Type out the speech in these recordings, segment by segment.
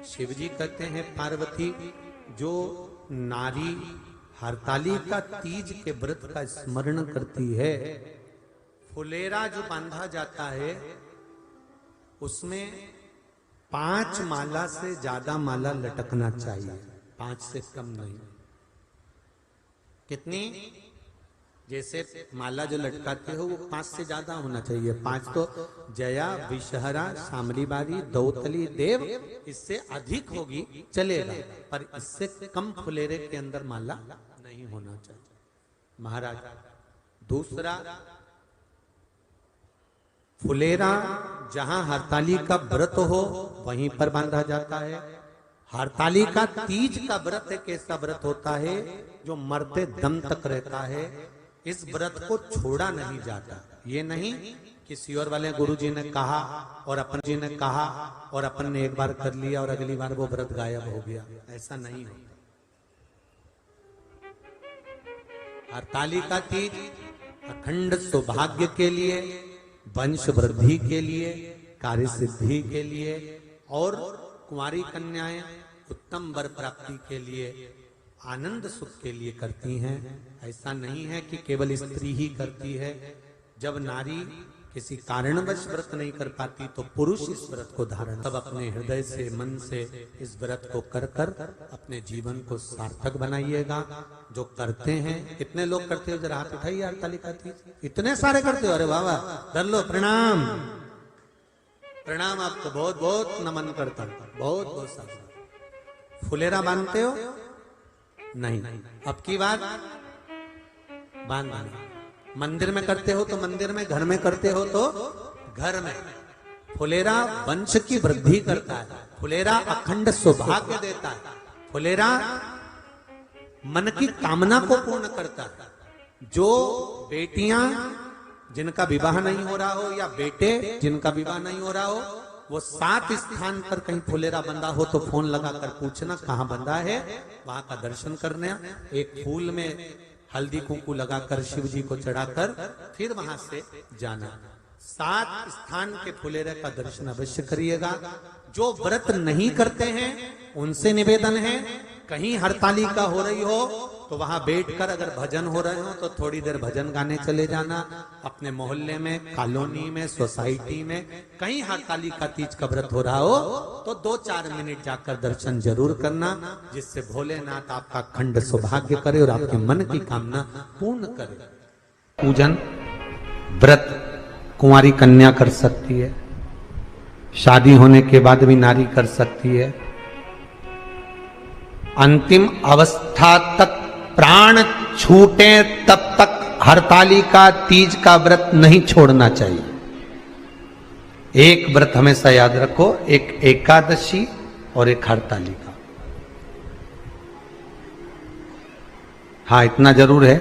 शिव जी कहते हैं पार्वती जो नारी हरतालिका तीज के व्रत का स्मरण करती है, फुलेरा जो बांधा जाता है उसमें 5 माला से ज्यादा माला लटकना चाहिए, 5 से कम नहीं। कितनी? जैसे माला जो लटकाते हो वो 5 से ज्यादा होना चाहिए। 5 तो जया, विषहरा, शामली बारी, दौतली, देव, इससे अधिक होगी चलेगा, पर इससे कम फुलेरे के अंदर माला नहीं होना चाहिए महाराज। दूसरा, फुलेरा जहां हरतालिका व्रत हो वहीं पर बांधा जाता है। हरतालिका तीज का व्रत एक ऐसा व्रत होता है जो मरते दम तक रहता है। इस व्रत को छोड़ा नहीं जाता। ये नहीं किसी और वाले गुरु जी ने कहा और अपन जी ने कहा और अपन ने एक बार कर लिया और अगली बार वो व्रत गायब हो गया, ऐसा नहीं होता। हरतालिका तीज अखंड सौभाग्य के लिए, वंश वृद्धि के लिए, कार्य सिद्धि के लिए और कुंवारी कन्याएं उत्तम वर प्राप्ति के लिए, आनंद सुख के लिए करती हैं। ऐसा नहीं है कि केवल स्त्री ही करती है। जब नारी किसी कारणवश व्रत नहीं कर पाती तो पुरुष इस व्रत को धारण, तब अपने हृदय से, मन से इस व्रत को कर कर अपने जीवन को सार्थक बनाइएगा। जो करते हैं, कितने लोग करते हो? जरा हाथ उठाइए। हरतालिका तीज इतने सारे करते हो? अरे बाबा, कर लो, प्रणाम प्रणाम, आपको बहुत बहुत नमन करता हूं, बहुत बहुत सारा। फुलेरा बांधते हो? नहीं, अब की बात बांधना। मंदिर में करते हो तो मंदिर में, घर में करते हो तो घर में। फुलेरा वंश की वृद्धि करता है, फुलेरा अखंड सौभाग्य देता है, फुलेरा मन की कामना को पूर्ण करता है। जो बेटियां जिनका विवाह नहीं हो रहा हो या बेटे जिनका विवाह नहीं हो रहा हो, वो 7 स्थान पर कहीं फुलेरा बंधा हो तो फोन लगाकर पूछना कहाँ बंधा है, वहां का दर्शन करने, एक फूल में हल्दी कुंकू लगाकर शिव जी को चढ़ाकर फिर वहां से जाना। 7 स्थान के फुलेरे का दर्शन अवश्य करिएगा। जो व्रत नहीं करते हैं उनसे निवेदन है, कहीं हरतालिका हो रही हो तो वहां बैठकर अगर भजन हो रहे हो तो थोड़ी देर भजन गाने चले जाना। अपने मोहल्ले में, कॉलोनी में, सोसाइटी में कहीं हरतालिका तीज का व्रत हो रहा हो तो 2-4 मिनट जाकर दर्शन जरूर करना, जिससे भोलेनाथ आपका अखंड सौभाग्य करे और आपके मन की कामना पूर्ण करे। पूजन व्रत कुंवारी कन्या कर सकती है, शादी होने के बाद भी नारी कर सकती है। अंतिम अवस्था तक प्राण छूटे तब तक हरतालिका तीज का व्रत नहीं छोड़ना चाहिए। एक व्रत हमेशा याद रखो, एक एकादशी और एक हरतालिका। हाँ, इतना जरूर है,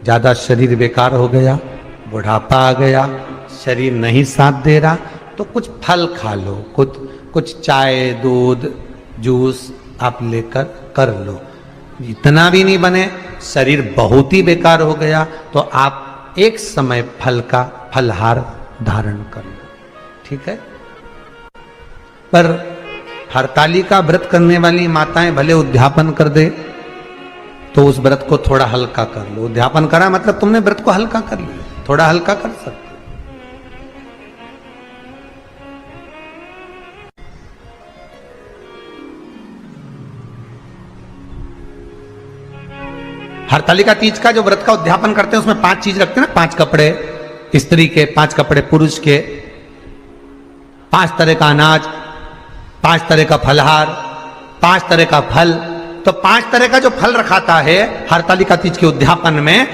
ज्यादा शरीर बेकार हो गया, बुढ़ापा आ गया, शरीर नहीं साथ दे रहा तो कुछ फल खा लो, कुछ चाय, दूध, जूस आप लेकर कर लो। इतना भी नहीं बने, शरीर बहुत ही बेकार हो गया तो आप एक समय फल का फलहार धारण कर लो, ठीक है। पर हरतालिका व्रत करने वाली माताएं भले उद्यापन कर दे तो उस व्रत को थोड़ा हल्का कर लो। उद्यापन करा मतलब तुमने व्रत को हल्का कर लिया, थोड़ा हल्का कर सकते। हरतालिका तीज का जो व्रत का उद्यापन करते हैं उसमें 5 चीज रखते हैं ना, 5 कपड़े स्त्री के, 5 कपड़े पुरुष के, 5 तरह का अनाज, 5 तरह का फलहार, 5 तरह का फल। तो 5 तरह का जो फल रखाता है हरतालिका तीज के उद्यापन में,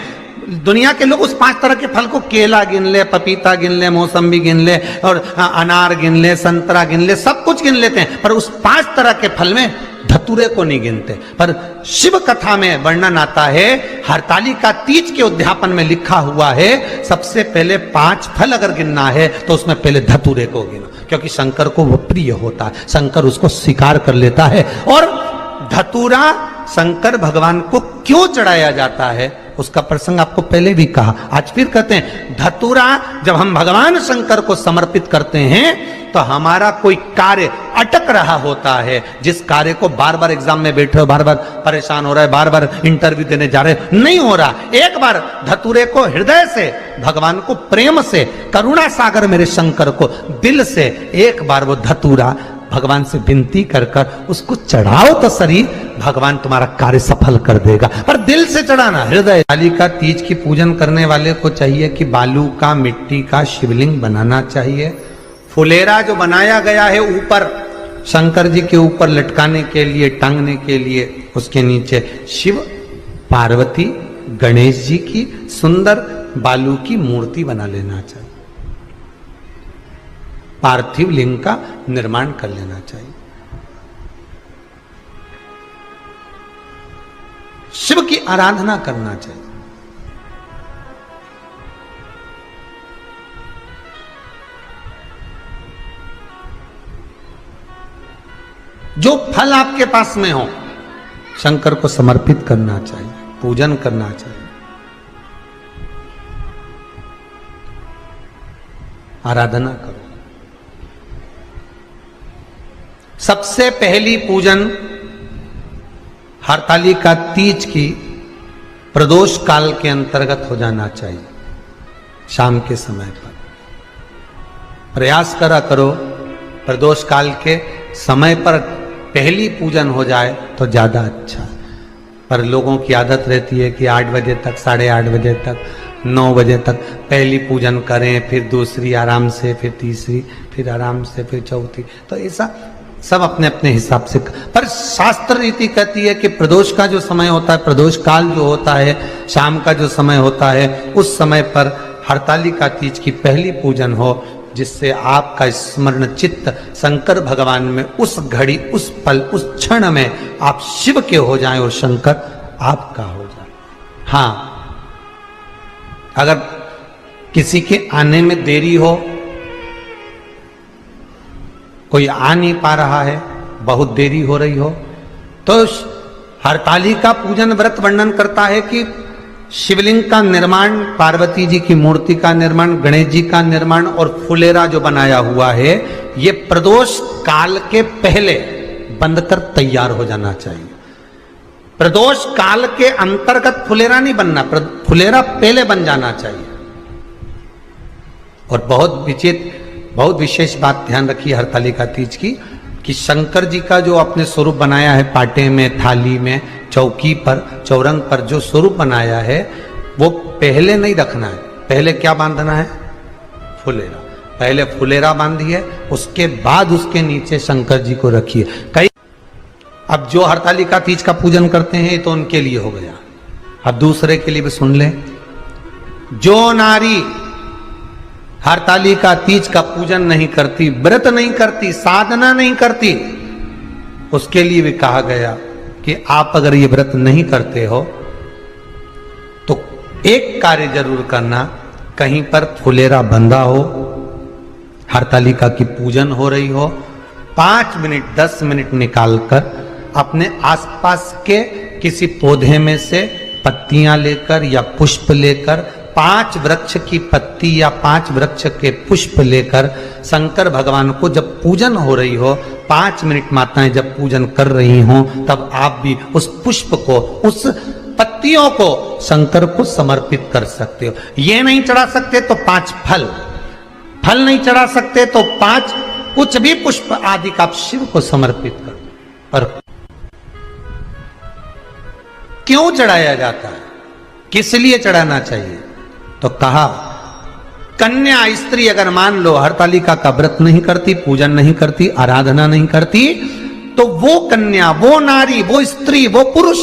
दुनिया के लोग उस 5 तरह के फल को, केला गिन ले, पपीता गिन ले, मौसम्बी गिन ले और अनार गिन ले, संतरा गिन ले, सब कुछ गिन लेते हैं, पर उस 5 तरह के फल में धतूरे को नहीं गिनते। पर शिव कथा में वर्णन आता है, हरतालिका तीज के उद्यापन में लिखा हुआ है सबसे पहले 5 फल अगर गिनना है तो उसमें पहले धतूरे को गिनो, क्योंकि शंकर को वो प्रिय होता है, शंकर उसको स्वीकार कर लेता है। और धतूरा शंकर भगवान को क्यों चढ़ाया जाता है उसका प्रसंग आपको पहले भी कहा, आज फिर कहते हैं। धतूरा जब हम भगवान शंकर को समर्पित करते हैं तो हमारा कोई कार्य अटक रहा होता है, जिस कार्य को बार बार एग्जाम में बैठे हो, बार बार परेशान हो रहा है, बार बार इंटरव्यू देने जा रहे हो, नहीं हो रहा, एक बार धतूरे को हृदय से, भगवान को प्रेम से, करुणा सागर मेरे शंकर को दिल से एक बार वो धतूरा भगवान से विनती कर कर उसको चढ़ाओ तो शरीर, भगवान तुम्हारा कार्य सफल कर देगा। पर दिल से चढ़ाना, हृदय। कालिका तीज की पूजन करने वाले को चाहिए कि बालू का, मिट्टी का शिवलिंग बनाना चाहिए। फुलेरा जो बनाया गया है ऊपर शंकर जी के ऊपर लटकाने के लिए, टांगने के लिए, उसके नीचे शिव, पार्वती, गणेश जी की सुंदर बालू की मूर्ति बना लेना चाहिए। पार्थिव लिंग का निर्माण कर लेना चाहिए। शिव की आराधना करना चाहिए। जो फल आपके पास में हो शंकर को समर्पित करना चाहिए, पूजन करना चाहिए, आराधना करो। सबसे पहली पूजन हरतालिका तीज की प्रदोष काल के अंतर्गत हो जाना चाहिए, शाम के समय पर। प्रयास करा करो प्रदोष काल के समय पर पहली पूजन हो जाए तो ज्यादा अच्छा। पर लोगों की आदत रहती है कि 8 बजे तक, 8:30 बजे तक, 9 बजे तक पहली पूजन करें, फिर दूसरी आराम से, फिर तीसरी, फिर आराम से, फिर चौथी। तो ऐसा सब अपने अपने हिसाब से। पर शास्त्र रीति कहती है कि प्रदोष का जो समय होता है, प्रदोष काल जो होता है, शाम का जो समय होता है, उस समय पर हरतालिका तीज की पहली पूजन हो, जिससे आपका स्मरण चित्त शंकर भगवान में उस घड़ी, उस पल, उस क्षण में आप शिव के हो जाएं और शंकर आपका हो जाए। हाँ, अगर किसी के आने में देरी हो, कोई आ नहीं पा रहा है, बहुत देरी हो रही हो, तो हरतालिका पूजन व्रत वर्णन करता है कि शिवलिंग का निर्माण, पार्वती जी की मूर्ति का निर्माण, गणेश जी का निर्माण और फुलेरा जो बनाया हुआ है, ये प्रदोष काल के पहले बनकर तैयार हो जाना चाहिए। प्रदोष काल के अंतर्गत फुलेरा नहीं बनना, फुलेरा पहले बन जाना चाहिए। और बहुत विशेष बात ध्यान रखिए हरतालिका तीज की, कि शंकर जी का जो अपने स्वरूप बनाया है, पाटे में, थाली में, चौकी पर, चौरंग पर जो स्वरूप बनाया है, वो पहले नहीं रखना है। पहले क्या बांधना है? फुलेरा। पहले फुलेरा बांधिए, उसके बाद उसके नीचे शंकर जी को रखिए। कई अब जो हरतालिका तीज का पूजन करते हैं तो उनके लिए हो गया, अब दूसरे के लिए भी सुन ले। जो नारी हरतालिका तीज का पूजन नहीं करती, व्रत नहीं करती, साधना नहीं करती, उसके लिए भी कहा गया कि आप अगर ये व्रत नहीं करते हो तो एक कार्य जरूर करना, कहीं पर फुलेरा बंधा हो, हरतालिका की पूजन हो रही हो, 5 मिनट 10 मिनट निकालकर अपने आसपास के किसी पौधे में से पत्तियां लेकर या पुष्प लेकर, 5 वृक्ष की पत्ती या 5 वृक्ष के पुष्प लेकर शंकर भगवान को जब पूजन हो रही हो, 5 मिनट माताएं जब पूजन कर रही हों, तब आप भी उस पुष्प को, उस पत्तियों को शंकर को समर्पित कर सकते हो। ये नहीं चढ़ा सकते तो 5 फल नहीं चढ़ा सकते तो 5 कुछ भी पुष्प आदि का आप शिव को समर्पित कर। पर क्यों चढ़ाया जाता है, किस लिए चढ़ाना चाहिए? तो कहा कन्या स्त्री अगर मान लो हरतालिका का व्रत नहीं करती, पूजन नहीं करती, आराधना नहीं करती, तो वो कन्या, वो नारी, वो स्त्री, वो पुरुष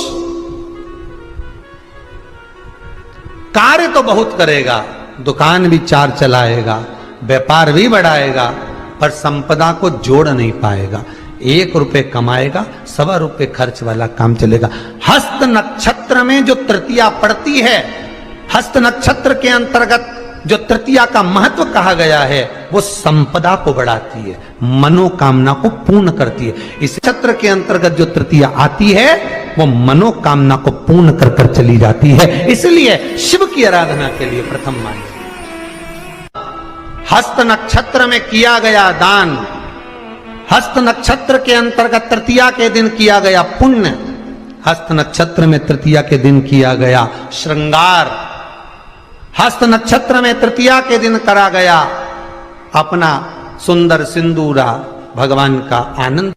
कार्य तो बहुत करेगा, दुकान भी 4 चलाएगा, व्यापार भी बढ़ाएगा, पर संपदा को जोड़ नहीं पाएगा। 1 रुपए कमाएगा, 1.25 रुपए खर्च वाला काम चलेगा। हस्त नक्षत्र में जो तृतीया पड़ती है, हस्त नक्षत्र के अंतर्गत जो तृतीया का महत्व कहा गया है, वो संपदा को बढ़ाती है, मनोकामना को पूर्ण करती है। इस नक्षत्र के अंतर्गत जो तृतीया आती है, वो मनोकामना को पूर्ण कर कर चली जाती है। इसलिए शिव की आराधना के लिए प्रथम मान्य। हस्त नक्षत्र में किया गया दान हस्त नक्षत्र के अंतर्गत तृतीया के दिन किया गया पुण्य, हस्त नक्षत्र में तृतीया के दिन किया गया श्रृंगार, हस्त नक्षत्र में तृतीया के दिन करा गया अपना सुंदर सिंदूरा, भगवान का आनंद।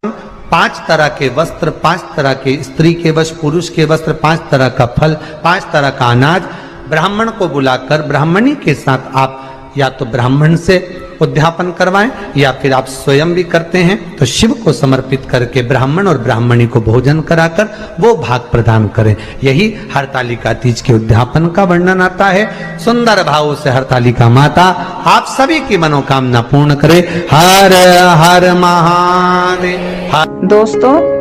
5 तरह के वस्त्र, 5 तरह के स्त्री के वस्त्र, पुरुष के वस्त्र, 5 तरह का फल, 5 तरह का अनाज, ब्राह्मण को बुलाकर ब्राह्मणी के साथ आप या तो ब्राह्मण से उद्यापन करवाएं या फिर आप स्वयं भी करते हैं तो शिव को समर्पित करके ब्राह्मण और ब्राह्मणी को भोजन कराकर वो भाग प्रदान करें। यही हरतालिका तीज के उद्यापन का वर्णन आता है। सुंदर भाव से हरतालिका माता आप सभी की मनोकामना पूर्ण करे। हर हर महादेव। दोस्तों